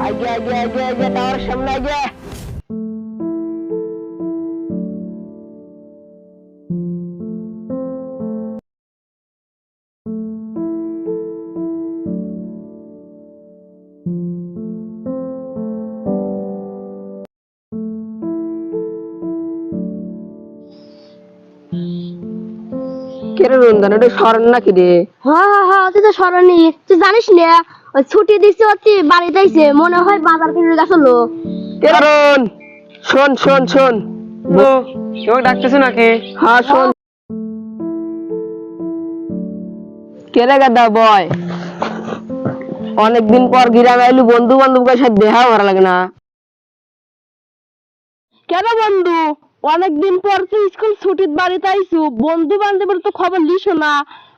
আগে আগে আগে আগে টাওয়ার সামনে আগে। কেরে রঞ্জন এটা স্মরণ নাকি রে? হ্যাঁ তুই তো স্মরণী, তুই জানিস না ওই ছুটি দিচ্ছে হচ্ছে বাড়িতে আইছে, মনে হয় বাজার কিনে গেছিল। কারণ শোন শোন শোন, তোমাকে ডাকতেছো নাকি? হ্যাঁ শোন। কেরে গাদা বয়, অনেকদিন পর গ্রামে আইলু, বন্ধু বান্ধবের সাথে দেখা করা লাগে না? কেন বন্ধু, অনেকদিন পর তুই স্কুল ছুটির বাড়িতে আইছু, বন্ধু বান্ধবের তো খবর লিসো না,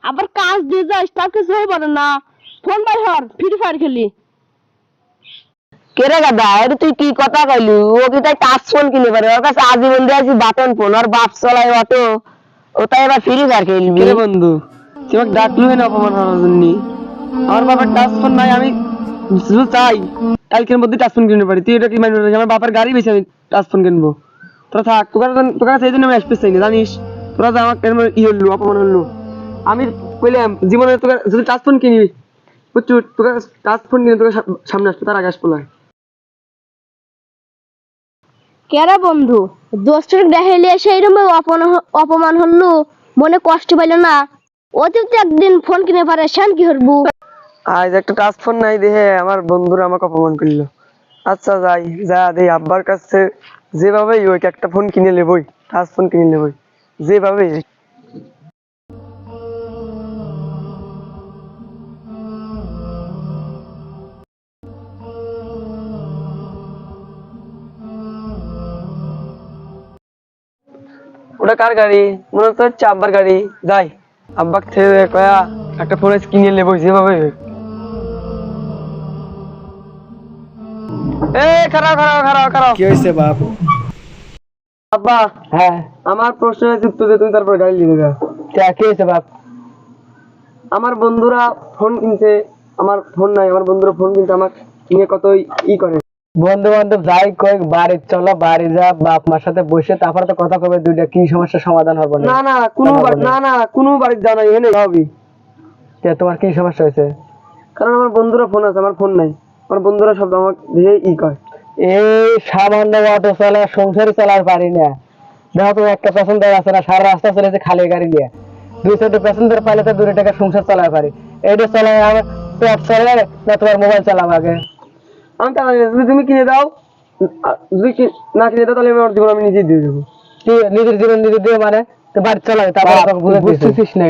আবার কাজ দিয়ে যাস, তার কিছু হয়ে পারে না। ফোন বাই হর, ফ্রি ফায়ার খেলি। কেরে গাদা এটা তুই কি কথা কইলু? ও কি তাই টাচ ফোন কিনে পারে? ওর কাছে আজীবন দিয়ে আছে বাটন ফোন, আর বাপ চলায় অটো, ও তাই এবার ফ্রি ফায়ার খেলবি? কে বন্ধু, তোমাকে ডাকলু না অপমান করার জন্য? আমার বাবার টাচ ফোন নাই, আমি শুধু চাই কালকের মধ্যে টাচ ফোন কিনতে পারি। তুই এটা কি মাইন্ড করিস? আমার বাবার গাড়ি বেশি, আমি টাচ ফোন কিনবো। তোরা থাক, তোর কাছে এই জন্য আমি আসতে চাই না, জানিস? তোরা যে আমার ই হলো, অপমান হলো। আমি কইলাম জীবনে তোকে যদি টাচ ফোন কিনি, বুঝছো, তোকে টাচ ফোন কিনে তোকে সামনে আসবো, তার আগে আসবো না। কেরা বন্ধু, দোস্তের দেখাইলে সেই রকম অপমান হলো, মনে কষ্ট পাইল না? অতীতে একদিন ফোন কিনে পারে, শান কি হরবু? আজ একটা টাচ ফোন নাই দেখে আমার বন্ধুরা আমাকে অপমান করলো। আচ্ছা যাই, যা দেই আব্বার কাছে, যেভাবেই ওই একটা ফোন কিনে নেবই, টাচ ফোন কিনে নেবই, যেভাবেই। ওটা কার গাড়ি? মনে হচ্ছে আব্বার গাড়ি। যাই, আব্বাক থেকে কয়া একটা ফোন কিনে নেবই, যেভাবে হোক। খারাপ খারাপ খারাপ খারাপ। কি হয়েছে বাপ? আব্বা, হ্যাঁ, আমার প্রশ্নের উত্তর দিয়ে তুমি তারপর গাড়ি নিয়ে যাও। কি হয়েছে বাপ? আমার বন্ধুরা ফোন কিনছে, আমার ফোন নাই। আমার বন্ধুরা ফোন কিনছে, আমার নিয়ে কত ই করে। বন্ধু বান্ধব যাই কয়েক বাড়ি চলো, বাড়ি যা, বাপ মার সাথে বসে তারপরে তো কথা কবে, দুইটা কি সমস্যার সমাধান হবে না না কোনো বাড়ির যাও না, এখানে হবি। তোমার কি সমস্যা হয়েছে? কারণ আমার বন্ধুরা ফোন আছে, আমার ফোন নাই। আমার বন্ধুরা সব আমাকে দিয়ে ই করে। এই সামান্য অটো চালা সংসারই চালার পারি না। দেখো তো একটা প্যাসেঞ্জার আছে না, সারা রাস্তা চলেছে খালি গাড়ি দিয়ে, দুই চারটে প্যাসেঞ্জার পাইলে তো 2 টাকা সংসার চালাতে পারি। এইটা চালায় আমার পেট চালায় না, তোমার মোবাইল চালাম আগে? আমি টাকা নিয়ে, যদি তুমি কিনে দাও, যদি না কিনে দাও তাহলে আমার জীবন আমি নিজেই দিয়ে দেবো। কি নিজের জীবন নিজে দিয়ে মানে? তো বাড়ি চালাই, তারপর বুঝতেছিস না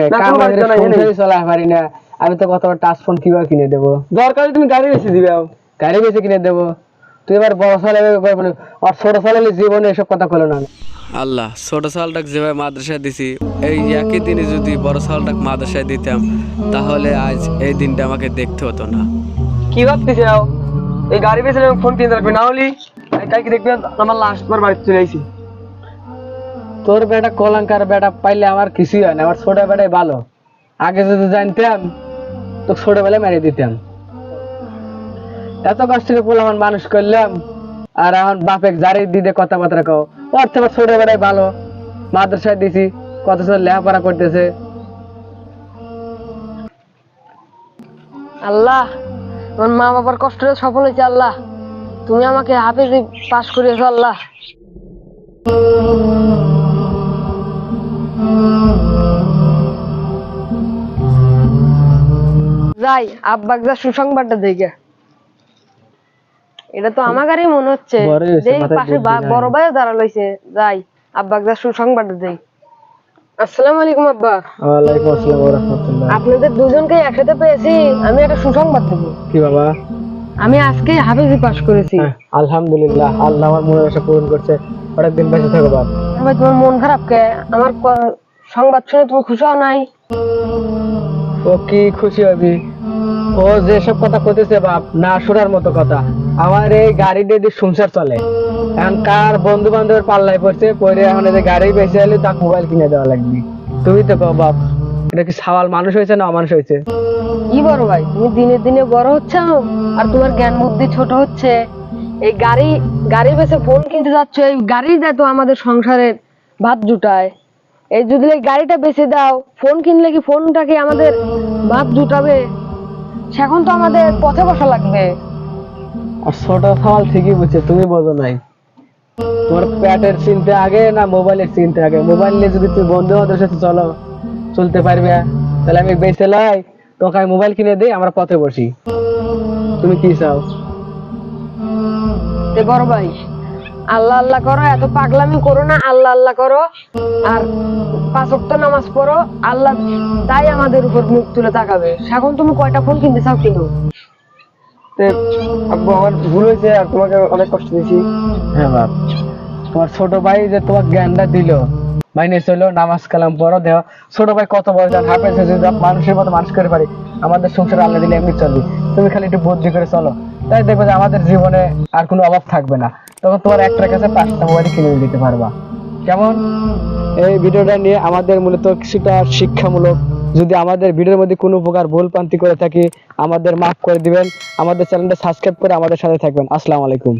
সংসারই চালাতে পারি না। আমি তো কত টাচ ফোন কিভাবে কিনে দেবো? দরকার তুমি গাড়ি বেশি দিবে। গাড়ি বেশি কিনে দেবো? তুই এবার বড় চালাবে, আর ছোট চালালে জীবনে এসব কথা বলো না। আল্লাহ, ছোট সালটাকে যেভাবে মাদ্রাসায় দিছি, এই একই দিনে যদি বড় সালটাকে মাদ্রাসায় দিতাম, তাহলে আজ এই দিনটা আমাকে দেখতে হতো না। কি ভাবতেছি এই গাড়ি বেশি ফোন কিনতে রাখবে, না হলে কালকে দেখবে আমার লাস্ট বার বাড়িতে চলে আইছি। তোর বেটা কলঙ্কার বেটা পাইলে আমার কিছুই হয় না, আমার ছোট বেটাই ভালো। আগে যদি জানতাম তো ছোটবেলায় মেরে দিতাম। এত কষ্ট করে পোলাপান মানুষ করলাম, আর এখন বাপে জারি দিতে কথাবার্তা কও। ওর থেকে আমার ছোট বেটাই ভালো, মাদ্রাসায় দিছি, কত ছোট লেখাপড়া করতেছে। আল্লাহ, আমার মা বাবার কষ্ট সফল হয়েছে। আল্লাহ, তুমি আমাকে হাফেজি পাস করিয়েছো। আল্লাহ, যাই আব্বাক যা সুসংবাদটা দেখে। এটা তো আমারই মনে হচ্ছে, যে পাশে বড় ভাইও দাঁড়ালো হয়েছে। যাই আব্বাক যা সুসংবাদটা দেই। আসসালামু আলাইকুম আব্বা। ওয়ালাইকুম আসসালাম ওয়া রাহমাতুল্লাহ। আপনাদের দুজনকে একসাথে পেয়েছি, আমি একটা সুসংবাদ দেবো। কি বাবা? আমি আজকে হাফেজি পাস করেছি। আলহামদুলিল্লাহ, আল্লাহ আমার মনের আশা পূরণ করছে। অনেকদিন বেঁচে থাকো বাপ। ভাই, তোমার মন খারাপ কে? আমার সংবাদ শুনে তুমি খুশি হও নাই? ও কি খুশি হবি? ও যেসব কথা কইতেছে বাপ, না শোনার মতো কথা। আমার এই গাড়ি দিয়ে সংসার চলে, এখন কার বন্ধু বান্ধবের পাল্লায় পড়ছে, পরে এখন এই যে গাড়ি বেঁচে এলে তাকে মোবাইল কিনে দেওয়া লাগবে। তুমি তো কও বাপ, এটা কি সাওয়াল মানুষ হয়েছে না অমানুষ হয়েছে? কি বড় ভাই, তুমি দিনে দিনে বড় হচ্ছ আর তোমার জ্ঞান বুদ্ধি ছোট হচ্ছে। এই গাড়ি বেচে ফোন কিনতে যাচ্ছ, এই গাড়ি যায় তো আমাদের সংসারের ভাত জুটায়। এই যদি এই গাড়িটা বেচে দাও, ফোন কিনলে কি ফোনটা কি আমাদের ভাত জুটাবে? সেখন তো আমাদের পথে বসা লাগবে। আর ছোট সামাল ঠিকই বুঝছে, তুমি বোঝো নাই। তোমার পেটের চিনতে আগে না মোবাইলের চিনতে আগে? মোবাইল নিয়ে যদি তুমি বন্ধু বান্ধবের সাথে চলতে পারবে, তাহলে আমি বেঁচে লাই, তোকে আমি মোবাইল কিনে দিই, আমরা পথে বসি। তুমি কি চাও? এ বড় ভাই, আল্লাহ আল্লাহ করো, এত পাগলামি করো না, আল্লাহ আল্লাহ করো আর 5 ওয়াক্ত নামাজ পড়ো। আল্লাহ তাই আমাদের উপর মুখ তুলে তাকাবে। এখন তুমি কয়টা ফোন কিনতে চাও কিনো। আব্বু আমার ভুল হয়েছে আর তোমাকে অনেক কষ্ট দিয়েছি। হ্যাঁ বাপ, তোমার ছোট ভাই যে তোমাকে জ্ঞানটা দিল, মাইনে চলো, নামাজ কালাম পড়ো, দেহ ছোট ভাই কত বড় জান হাফেজ হয়েছে, মানুষের মতো মানুষ করে পারি, আমাদের সংসার আল্লাহ দিলে এমনি চলবে। তুমি খালি একটু বুদ্ধি করে চলো, তাই দেখবে যে আমাদের জীবনে আর কোনো অভাব থাকবে না। তখন তোমার একটার কাছে 5টা মোবাইল কিনে দিতে পারবা। কেমন? এই ভিডিওটা নিয়ে আমাদের মূলত কিছুটা শিক্ষামূলক। যদি আমাদের ভিডিওর মধ্যে কোনো প্রকার ভুল প্রান্তি করে থাকি, আমাদের মাফ করে দিবেন। আমাদের চ্যানেলটা সাবস্ক্রাইব করে আমাদের সাথে থাকবেন। আসসালামু আলাইকুম।